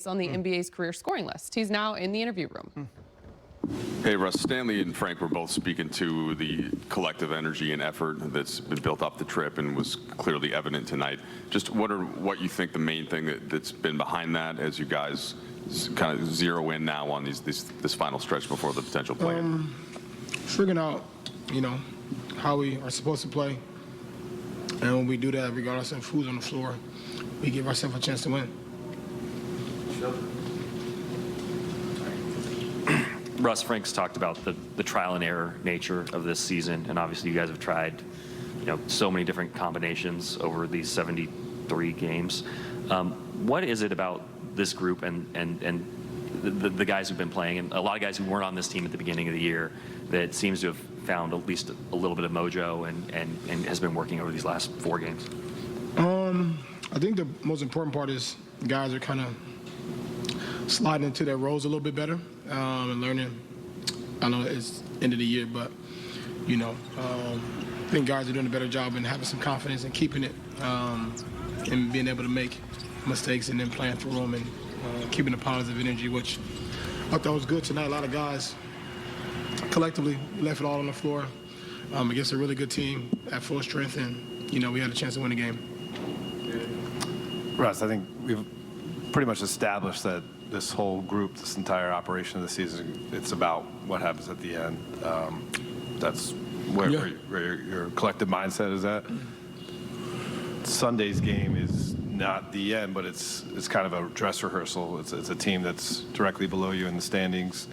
on the NBA's career scoring list. He's now in the interview room. Hey, Russ, Stanley and Frank were both speaking to the collective energy and effort that's been built up the trip and was clearly evident tonight. Just what you think the main thing that's been behind that as you guys kind of zero in now on this final stretch before the potential play-in? Figuring out, how we are supposed to play. And when we do that, regardless of who's on the floor, we give ourselves a chance to win. Russ, Frank's talked about the trial and error nature of this season, and obviously you guys have tried, so many different combinations over these 73 games. What is it about this group and the guys who've been playing, and a lot of guys who weren't on this team at the beginning of the year, that seems to have found at least a little bit of mojo and has been working over these last 4 games? I think the most important part is guys are kind of sliding into their roles a little bit better and learning. I know it's end of the year, but I think guys are doing a better job in having some confidence and keeping it and being able to make mistakes and then playing through them and keeping a positive energy, which I thought was good tonight. A lot of guys collectively left it all on the floor against a really good team at full strength, and we had a chance to win the game. Russ, I think we've pretty much established that this whole group, this entire operation of the season, it's about what happens at the end. That's where your collective mindset is at. Sunday's game is not the end, but it's kind of a dress rehearsal. It's a team that's directly below you in the standings.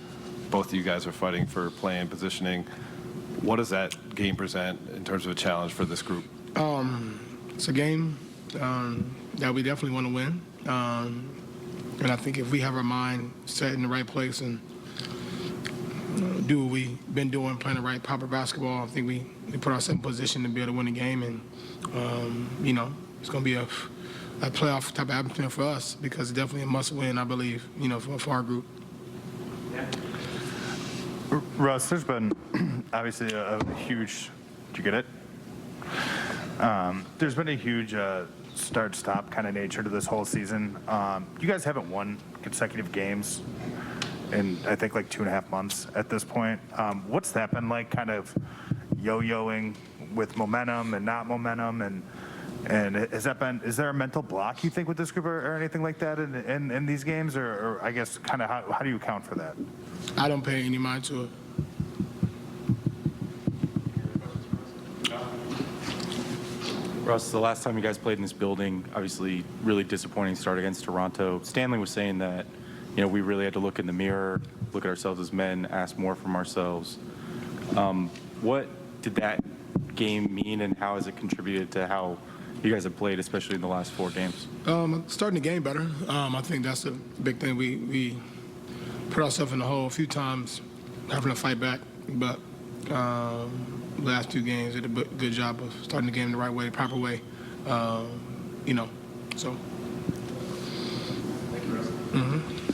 Both of you guys are fighting for play-in positioning. What does that game present in terms of a challenge for this group? It's a game that we definitely want to win. And I think if we have our mind set in the right place and do what we've been doing, playing the right proper basketball, I think we put ourselves in position to be able to win the game. And, it's going to be a playoff type of atmosphere for us because it's definitely a must-win, I believe, for our group. Russ, there's been obviously a huge – did you get it? There's been a huge start-stop kind of nature to this whole season. You guys haven't won consecutive games in, I think, like 2.5 months at this point. What's that been like, kind of yo-yoing with momentum and not momentum? And is there a mental block, you think, with this group or anything like that in these games? Or I guess kind of how do you account for that? I don't pay any mind to it. Russ, the last time you guys played in this building, obviously really disappointing start against Toronto. Stanley was saying that, we really had to look in the mirror, look at ourselves as men, ask more from ourselves. What did that game mean, and how has it contributed to how you guys have played, especially in the last 4 games? Starting the game better. I think that's a big thing. We put ourselves in the hole a few times, having to fight back, but last 2 games did a good job of starting the game the right way, proper way. So. Thank you, Russ. Mm-hmm.